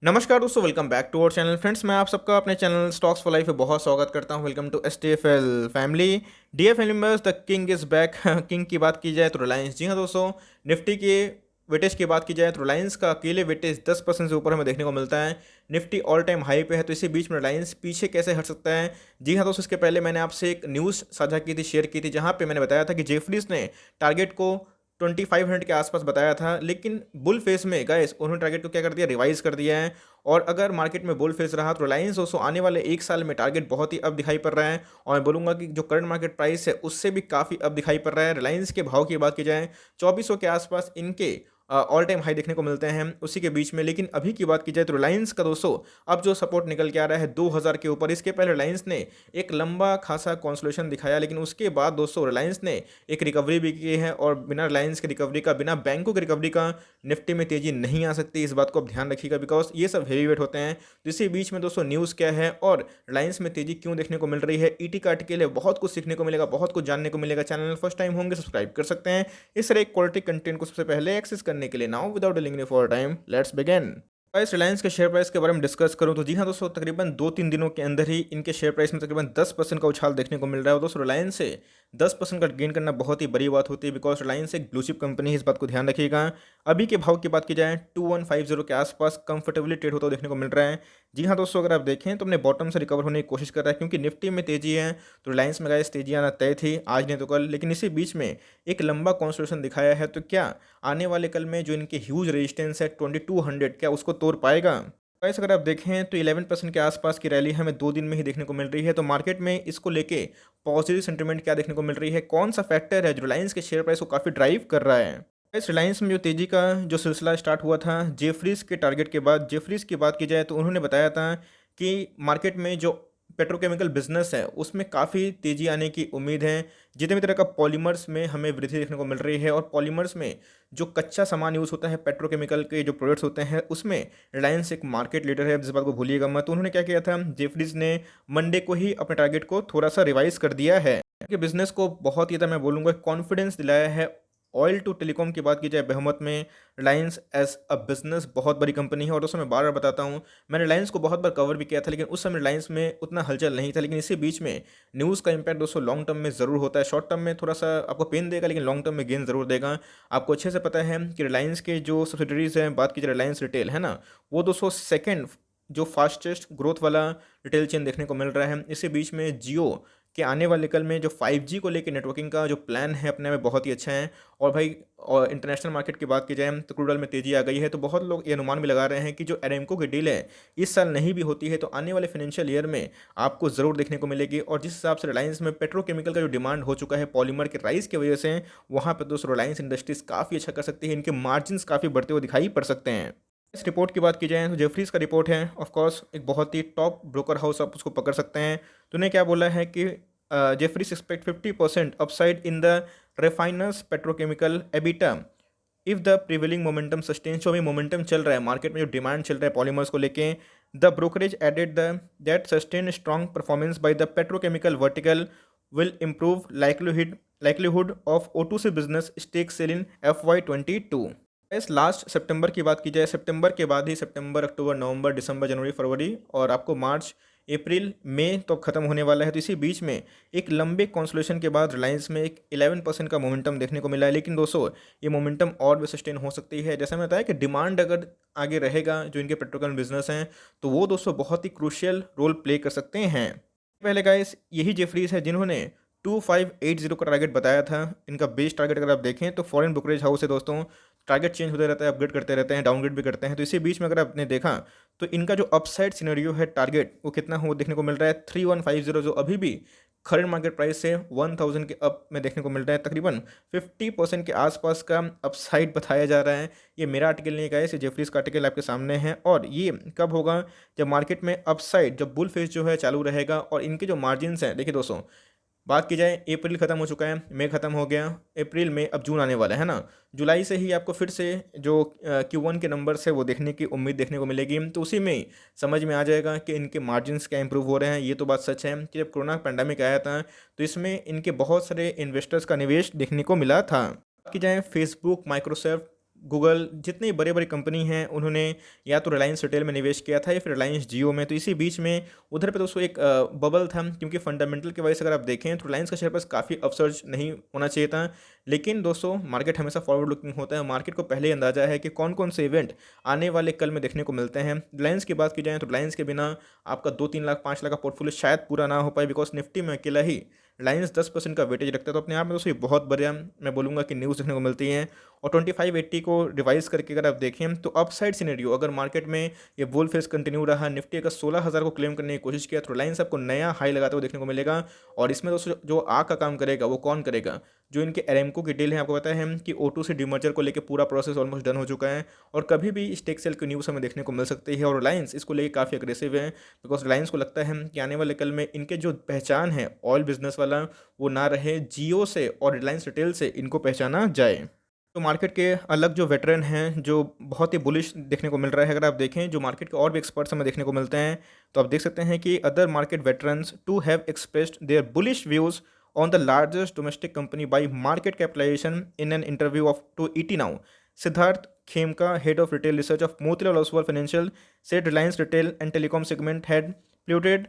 नमस्कार दोस्तों, welcome back to our channel. Friends, मैं आप सबका अपने चैनल स्टॉक्स फॉर लाइफ पे बहुत स्वागत करता हूं। Welcome to STFL family. Dear family members, the king is back. King की बात की जाए तो रिलायंस। जी हाँ दोस्तों, निफ्टी के वेटेज की बात की जाए तो रिलायंस का अकेले वेटेज 10% से ऊपर हमें देखने को मिलता है। निफ्टी ऑल टाइम हाई पे है, तो इसी बीच में रिलायंस पीछे कैसे हट सकता है। जी हाँ दोस्तों, इसके पहले मैंने आपसे एक न्यूज़ साझा की थी, शेयर की थी, जहाँ पे मैंने बताया था कि जेफरीज ने टारगेट को 2500 के आसपास बताया था, लेकिन बुल फेस में गाइस उन्होंने टारगेट को क्या कर दिया, रिवाइज कर दिया है। और अगर मार्केट में बुल फेस रहा तो रिलायंस दोस्तों आने वाले एक साल में टारगेट बहुत ही अब दिखाई पड़ रहा है। और मैं बोलूँगा कि जो करंट मार्केट प्राइस है उससे भी काफ़ी अब दिखाई पड़ रहा है। रिलायंस के भाव की बात की जाए 2400 के आसपास इनके ऑल टाइम हाई देखने को मिलते हैं उसी के बीच में। लेकिन अभी की बात की जाए तो रिलायंस का दोस्तों अब जो सपोर्ट निकल के आ रहा है 2000 के ऊपर। इसके पहले रिलायंस ने एक लंबा खासा कॉन्सोलेशन दिखाया, लेकिन उसके बाद दोस्तों रिलायंस ने एक रिकवरी भी की है। और बिना रिलायंस की रिकवरी का, बिना बैंकों की रिकवरी का निफ्टी में तेजी नहीं आ सकती। इस बात को आप ध्यान रखिएगा, बिकॉज ये सब हेवी वेट होते हैं। तो इसी बीच में दोस्तों न्यूज़ क्या है और रिलायंस में तेजी क्यों देखने को मिल रही है, ईटी का आर्टिकल है, बहुत कुछ सीखने को मिलेगा, बहुत कुछ जानने को मिलेगा। चैनल फर्स्ट टाइम होंगे सब्सक्राइब कर सकते हैं इस तरह क्वालिटी कंटेंट को सबसे पहले एक्सेस करने के लिए। Now without delaying for time, let's begin. Price Reliance के शेयर प्राइस के बारे में डिस्कस करूं तो जी हाँ दोस्तों, तकरीबन 2-3 दिनों के अंदर ही इनके शेयर प्राइस में तकरीबन 10% का उछाल देखने को मिल रहा है। और दोस्तों रिलायंस से 10% का गेन करना बहुत ही बड़ी बात होती है, बिकॉज रिलायंस एक ब्लू चिप कंपनी है, इस बात को ध्यान रखिएगा। अभी के भाव की बात की जाए 2150 के आसपास कंफर्टेबली ट्रेड होता हुआ देखने को मिल रहा है। जी हाँ दोस्तों, अगर आप देखें तो अपने बॉटम से रिकवर होने की कोशिश कर रहा है, क्योंकि निफ्टी में तेजी है तो रिलायंस में गाइस तेजी आना तय थी, आज नहीं तो कल। लेकिन इसी बीच में एक लंबा कॉन्सोलेशन दिखाया है, तो क्या आने वाले कल में जो इनके ह्यूज रेजिस्टेंस है 2200, क्या उसको तोड़ पाएगा। गाइस अगर आप देखें तो 11% के आसपास की रैली हमें 2 दिन में ही देखने को मिल रही है। तो मार्केट में इसको लेके पॉजिटिव सेंटीमेंट क्या देखने को मिल रही है, कौन सा फैक्टर है जो रिलायंस के शेयर प्राइस को काफ़ी ड्राइव कर रहा है। गाइस रिलायंस में जो तेजी का जो सिलसिला स्टार्ट हुआ था जेफरीज के टारगेट के बाद। जेफरीज की बात की जाए तो उन्होंने बताया था कि मार्केट में जो पेट्रोकेमिकल बिजनेस है उसमें काफ़ी तेजी आने की उम्मीद है। जितने भी तरह का पॉलीमर्स में हमें वृद्धि देखने को मिल रही है, और पॉलीमर्स में जो कच्चा सामान यूज़ होता है, पेट्रोकेमिकल के जो प्रोडक्ट्स होते हैं, उसमें रिलायंस एक मार्केट लीडर है, जिस बात को भूलिएगा मत। तो उन्होंने क्या किया था, जेफरीज ने मंडे को ही अपने टारगेट को थोड़ा सा रिवाइज कर दिया है, कि बिजनेस को बहुत ही मैं बोलूँगा कॉन्फिडेंस दिलाया है। ऑयल टू टेलीकॉम की बात की जाए बहुमत में रिलायंस एज अ बिजनेस बहुत बड़ी कंपनी है। और दोस्तों मैं बार बार बताता हूँ, मैंने रिलायंस को बहुत बार कवर भी किया था, लेकिन उस समय रिलायंस में उतना हलचल नहीं था। लेकिन इसी बीच में न्यूज़ का इंपैक्ट दोस्तों लॉन्ग टर्म में ज़रूर होता है। शॉर्ट टर्म में थोड़ा सा आपको पेन देगा, लेकिन लॉन्ग टर्म में गेन ज़रूर देगा। आपको अच्छे से पता है कि रिलायंस के जो सब्सिडरीज हैं, बात की जाए रिलायंस रिटेल है ना, वो दोस्तों सेकेंड जो फास्टेस्ट ग्रोथ वाला रिटेल चेन देखने को मिल रहा है। इसी बीच में जियो के आने वाले कल में जो 5G को लेकर नेटवर्किंग का जो प्लान है अपने में बहुत ही अच्छा है। और भाई, और इंटरनेशनल मार्केट की बात की जाए तो क्रूड ऑयल में तेजी आ गई है। तो बहुत लोग ये अनुमान भी लगा रहे हैं कि जो एरेमको की डील है इस साल नहीं भी होती है तो आने वाले फाइनेंशियल ईयर में आपको ज़रूर देखने को मिलेगी। और जिस हिसाब से रिलायंस में पेट्रोकेमिकल का जो डिमांड हो चुका है पॉलीमर के राइस की वजह से, वहाँ पर दोस्तों रिलायंस इंडस्ट्रीज काफ़ी अच्छा कर सकती है, इनके मार्जिन काफ़ी बढ़ते हुए दिखाई पड़ सकते हैं। इस रिपोर्ट की बात की जाए तो जेफरीज का रिपोर्ट है, ऑफ कोर्स एक बहुत ही टॉप ब्रोकर हाउस, आप उसको पकड़ सकते हैं। तो उन्हें क्या बोला है कि Jefferies expect 50% upside in the refiners petrochemical EBITDA if the prevailing momentum sustain. जो अभी मोमेंटम चल रहा है मार्केट में, जो डिमांड चल रहा है पॉलीमर्स को लेके, the brokerage added the that sustain strong performance by the petrochemical vertical will improve likelihood of O2C business stake sale in FY22। इस लास्ट सितंबर की बात की जाए, सितंबर के बाद ही सितंबर, अक्टूबर, नवंबर, दिसंबर, जनवरी, फरवरी और आपको मार्च, अप्रैल, मई तो खत्म होने वाला है। तो इसी बीच में एक लंबे कॉन्सोलेशन के बाद रिलायंस में एक 11% का मोमेंटम देखने को मिला है। लेकिन दोस्तों ये मोमेंटम और भी सस्टेन हो सकती है। जैसे मैंने बताया कि डिमांड अगर आगे रहेगा जो इनके पेट्रोकेमिकल बिजनेस हैं, तो वो दोस्तों बहुत ही क्रूशियल रोल प्ले कर सकते हैं। पहले गाइस यही जेफरीज है जिन्होंने 2580 का टारगेट बताया था। इनका बेस टारगेट अगर आप देखें तो फॉरेन ब्रोकरेज हाउस है दोस्तों, टारगेट चेंज होते रहता है, अपग्रेड करते रहते हैं, डाउनग्रेड भी करते हैं। तो इसी बीच में अगर आपने देखा तो इनका जो अपसाइड सिनेरियो है टारगेट वो कितना हो देखने को मिल रहा है 3150, जो अभी भी करंट मार्केट प्राइस से 1000 के अप में देखने को मिल रहा है। तकरीबन 50% के आसपास का अपसाइड बताया जा रहा है। ये मेरा आर्टिकल नहीं है गाइस, ये जेफरीज का आर्टिकल आपके सामने है। और ये कब होगा, जब मार्केट में अपसाइड, जब बुल फेज जो है चालू रहेगा। और इनके जो मार्जिन हैं देखिए दोस्तों, बात की जाए अप्रैल खत्म हो चुका है, मई खत्म हो गया, अप्रैल में अब जून आने वाला है ना। जुलाई से ही आपको फिर से जो Q1 के नंबर्स है वो देखने की उम्मीद देखने को मिलेगी। तो उसी में ही समझ में आ जाएगा कि इनके मार्जिन्स क्या इंप्रूव हो रहे हैं। ये तो बात सच है कि जब कोरोना पैंडेमिक आया था तो इसमें इनके बहुत सारे इन्वेस्टर्स का निवेश देखने को मिला था। बात की जाए फेसबुक, माइक्रोसॉफ्ट, गूगल, जितनी बड़ी-बड़ी कंपनी हैं, उन्होंने या तो रिलायंस रिटेल में निवेश किया था या फिर रिलायंस जियो में। तो इसी बीच में उधर पे दोस्तों एक बबल था, क्योंकि फंडामेंटल की वजह से अगर आप देखें तो रिलायंस का शेयर प्राइस काफ़ी अपसर्ज नहीं होना चाहिए था। लेकिन दोस्तों मार्केट हमेशा फॉरवर्ड लुकिंग होता है, मार्केट को पहले ही अंदाज़ा है कि कौन-कौन से इवेंट आने वाले कल में देखने को मिलते हैं। रिलायंस की बात की जाए तो रिलायंस के बिना आपका 2-3 लाख, 5 लाख का पोर्टफोलियो शायद पूरा ना हो पाए, बिकॉज़ निफ्टी में अकेला ही रिलायंस 10% का वेटेज रखता है। तो अपने आप में दोस्तों ये बहुत बढ़िया मैं बोलूँगा कि न्यूज़ देखने को मिलती है। और 2580 को रिवाइज़ करके अगर आप देखें तो अपसाइड सिनेरियो, अगर मार्केट में ये बुल फेस कंटिन्यू रहा, निफ्टी अगर 16,000 को क्लेम करने की कोशिश किया तो रिलायंस आपको नया हाई लगाते हुए देखने को मिलेगा। और इसमें दोस्तों जो आग का काम करेगा वो कौन करेगा? जो इनके एरेमको की डील है, आपको पता है कि O2 से डीमर्जर को लेके पूरा प्रोसेस ऑलमोस्ट डन हो चुका है और कभी भी स्टेक सेल की न्यूज़ हमें देखने को मिल सकती है। और रिलायंस इसको लेके काफ़ी अग्रेसिव है, बिकॉज़ रिलायंस को लगता है कि आने वाले कल में इनके जो पहचान है ऑयल बिजनेस वाला, वो ना रहे जियो से और रिलायंस रिटेल से इनको पहचाना जाए। तो मार्केट के अलग जो वेटरन हैं, जो बहुत ही बुलिश देखने को मिल रहा है, अगर आप देखें जो मार्केट के और भी एक्सपर्ट्स हमें देखने को मिलते हैं, तो आप देख सकते हैं कि other market veterans to have expressed their bullish views on the largest domestic company by market capitalisation in an interview of to ET Now. Siddharth Khemka, head of retail research of Motilal Oswal financial, said Reliance retail and telecom segment had plateaued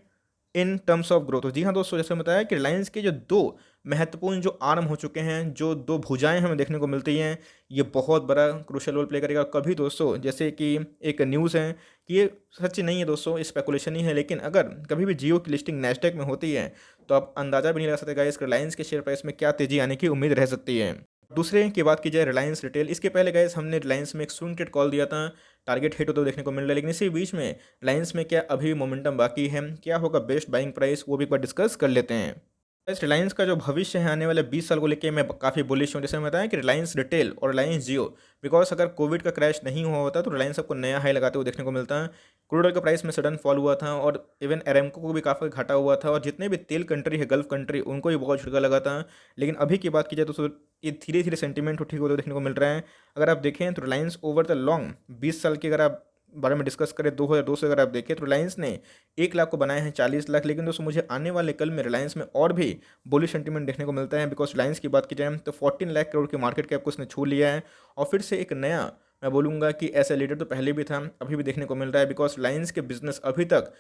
in terms of growth. जी हाँ दोस्तों, जैसे बताया कि रिलायंस के जो दो महत्वपूर्ण जो आर्म हो चुके हैं, जो दो भुजाएं हमें देखने को मिलती हैं, ये बहुत बड़ा क्रूशियल रोल प्ले करेगा। कभी दोस्तों जैसे कि एक न्यूज़ है कि ये सच नहीं है दोस्तों, स्पेकुलेशन ही है, लेकिन अगर कभी भी जियो की लिस्टिंग नैस्डैक में होती है तो आप अंदाज़ा भी नहीं लगा सकते गाइस रिलायंस के शेयर प्राइस में क्या तेज़ी आने की उम्मीद रह सकती है। दूसरे की बात की जाए रिलायंस रिटेल, इसके पहले गाइस हमने रिलायंस में एक स्विंग ट्रेड कॉल दिया था, टारगेट हिट होते हुए देखने को मिल रहा है, लेकिन इसी बीच में रिलायंस में क्या अभी भी मोमेंटम बाकी है, क्या होगा बेस्ट बाइंग प्राइस, वो भी एक बार डिस्कस कर लेते हैं। इस रिलायंस का जो भविष्य है आने वाले 20 साल को लेके मैं काफ़ी बुलिश हूँ। जैसे मैं बताया कि रिलायंस रिटेल और रिलायंस जियो, बिकॉज अगर कोविड का क्रैश नहीं हुआ होता तो रिलायंस आपको नया हाई लगाते हुए देखने को मिलता है। क्रूड ऑयल का प्राइस में सडन फॉल हुआ था और इवन एरेमको को भी काफ़ी घाटा हुआ था और जितने भी तेल कंट्री है, गल्फ कंट्री, उनको भी बहुत झटका लगा था। लेकिन अभी की बात की जाए तो ये धीरे धीरे सेंटीमेंट ठीक होते हुए देखने को मिल रहा है। अगर आप देखें तो रिलायंस ओवर द लॉन्ग 20 साल की अगर आप बारे में डिस्कस करें, 2002 से अगर आप देखें तो रिलायंस ने 1 लाख को बनाए हैं 40 लाख। लेकिन दोस्तों मुझे आने वाले कल में रिलायंस में और भी बुलिश सेंटीमेंट देखने को मिलता है, बिकॉज रिलायंस की बात की जाए तो 14 लाख करोड़ की मार्केट कैप को उसने छू लिया है और फिर से एक नया मैं बोलूँगा कि ऐसा लीडर तो पहले भी था, अभी भी देखने को मिल रहा है, बिकॉज रिलायंस के बिजनेस अभी तक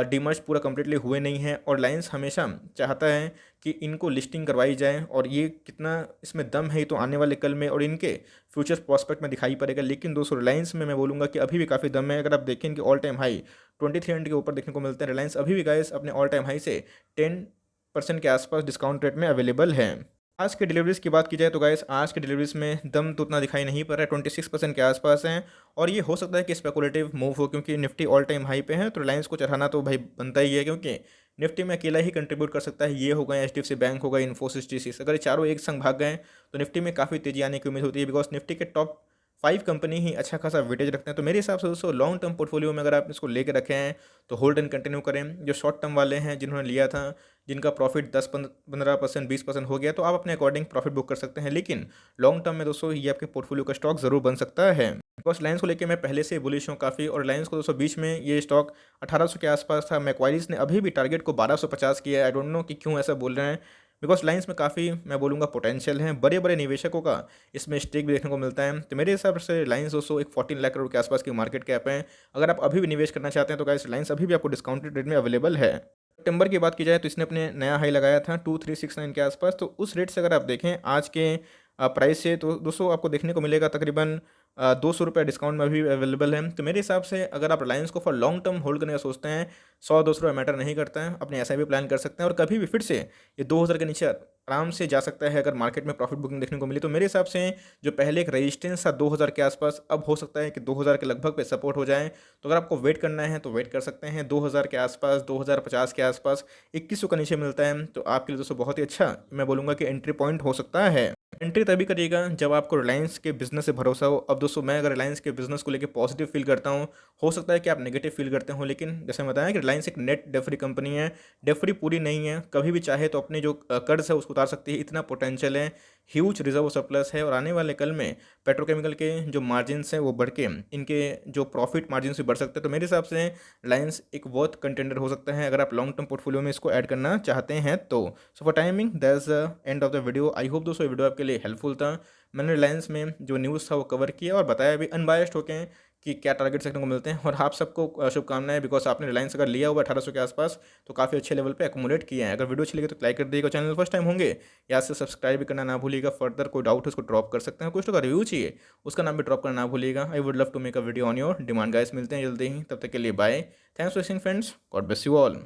डीमर्ज पूरा कंप्लीटली हुए नहीं हैं और रिलायंस हमेशा चाहता है कि इनको लिस्टिंग करवाई जाए और ये कितना इसमें दम है ये तो आने वाले कल में और इनके फ्यूचर प्रॉस्पेक्ट में दिखाई पड़ेगा। लेकिन दोस्तों रिलायंस में मैं बोलूँगा कि अभी भी काफ़ी दम है। अगर आप देखें कि ऑल टाइम हाई 2300 के ऊपर देखने को मिलते हैं, रिलायंस अभी भी गाइस अपने ऑल टाइम हाई से 10% के आसपास डिस्काउंट रेट में अवेलेबल है। आज के डिलीवरीज़ की बात की जाए तो गाइस आज के डिलीवरीज़ में दम तो उतना दिखाई नहीं पड़ रहा है, 26% के आसपास हैं और ये हो सकता है कि स्पेकुलेटिव मूव हो, क्योंकि निफ्टी ऑल टाइम हाई पे है तो रिलायंस को चढ़ाना तो भाई बनता ही है, क्योंकि निफ्टी में अकेला ही कंट्रीब्यूट कर सकता है। ये होगा एचडीएफसी बैंक होगा, इन्फोसिस, टीसीएस, अगर ये चारों एक संग भाग गए तो निफ्टी में काफ़ी तेजी आने की उम्मीद होती है, बिकॉज निफ्टी के टॉप 5 कंपनी ही अच्छा खासा वेटेज रखते हैं। तो मेरे हिसाब से दोस्तों लॉन्ग टर्म पोर्टफोलियो में अगर आप इसको लेके रखे हैं तो होल्ड एंड कंटिन्यू करें। जो शॉर्ट टर्म वाले हैं जिन्होंने लिया था, जिनका प्रॉफिट 10-15% 20% हो गया, तो आप अपने अकॉर्डिंग प्रॉफिट बुक कर सकते हैं। लेकिन लॉन्ग टर्म में दोस्तों ये आपके पोर्टफोलियो का स्टॉक ज़रूर बन सकता है, बिकॉज रिलायंस को लेकर मैं पहले से बुलिश हूँ काफ़ी। और रिलायंस को दोस्तों बीच में ये स्टॉक 1800 के आसपास था, मैक्वाइरीज ने अभी भी टारगेट को 1250 किया है। आई डोंट नो कि क्यों ऐसा बोल रहे हैं, बिकॉज रिलायंस में काफ़ी मैं बोलूँगा पोटेंशियल है, बड़े बड़े निवेशकों का इसमें स्टेक भी देखने को मिलता है। तो मेरे हिसाब से रिलायंस दोस्तों एक 14 लाख करोड़ के आसपास की मार्केट कैप है। अगर आप अभी भी निवेश करना चाहते हैं तो गाइस रिलायंस अभी भी आपको डिस्काउंटेड रेट में अवेलेबल है। सितंबर की बात की जाए तो इसने अपने नया हाई लगाया था 2369 के आसपास, तो उस रेट से अगर आप देखें आज के प्राइस से तो दोस्तों आपको देखने को मिलेगा तकरीबन 200 रुपये डिस्काउंट में भी अवेलेबल है। तो मेरे हिसाब से अगर आप रिलायंस को फॉर लॉन्ग टर्म होल्ड करने का सोचते हैं, 100-200 रुपये मैटर नहीं करता है, अपने ऐसा भी प्लान कर सकते हैं और कभी भी फिर से ये 2000 के नीचे आराम से जा सकता है अगर मार्केट में प्रॉफिट बुकिंग देखने को मिली। तो मेरे हिसाब से जो पहले एक रेजिस्टेंस था 2000 के आसपास, अब हो सकता है कि 2000 के लगभग पे सपोर्ट हो जाए। तो अगर आपको वेट करना है तो वेट कर सकते हैं 2000 के आसपास, 2050 के आसपास 2100 का नीचे मिलता है तो आपके लिए दोस्तों बहुत ही अच्छा मैं बोलूँगा कि एंट्री पॉइंट हो सकता है। एंट्री तभी करिएगा जब आपको रिलायंस के बिजनेस से भरोसा हो। अब दोस्तों मैं अगर रिलायंस के बिजनेस को लेकर पॉजिटिव फील करता हूँ, हो सकता है कि आप नेगेटिव फील करते हो, लेकिन जैसे मैं बताया कि रिलायंस एक नेट डेट फ्री कंपनी है, डेट फ्री पूरी नहीं है, कभी भी चाहे तो अपने जो कर्ज है उसको उतार सकती है, इतना पोटेंशियल है। ह्यूज रिजर्व सरप्लस है और आने वाले कल में पेट्रोकेमिकल के जो मार्जिन्स हैं वो बढ़ के इनके जो प्रॉफिट मार्जिन भी बढ़ सकते हैं। तो मेरे हिसाब से रिलायंस एक वर्थ कंटेंडर हो सकता है अगर आप लॉन्ग टर्म पोर्टफोलियो में इसको ऐड करना चाहते हैं तो। So for timing that's the end of the video. I hope दोस्तों ये वीडियो आपके लिए हेल्पफुल था। मैंने रिलायंस में जो न्यूज़ था वो कवर किया और बताया भी अनबायस्ड होके कि क्या टारगेट देखने को मिलते हैं। और आप सबको शुभकामनाएं, बिकॉज आपने रिलायंस अगर लिया हुआ 1800 के आसपास तो काफ़ी अच्छे लेवल पे अकोमोडेट किए हैं। अगर वीडियो अच्छी लगी तो लाइक कर दीजिएगा, चैनल फर्स्ट टाइम होंगे या से सब्सक्राइब भी करना ना भूलिएगा। फर्दर कोई डाउट है उसको ड्रॉप कर सकते हैं, कुछ तो का रिव्यू चाहिए उसका नाम भी ड्रॉप करना ना भूलिएगा। I would love to make a video on your demand guys. मिलते हैं जल्दी ही, तब तक के लिए bye. Thanks for watching friends, God bless you all.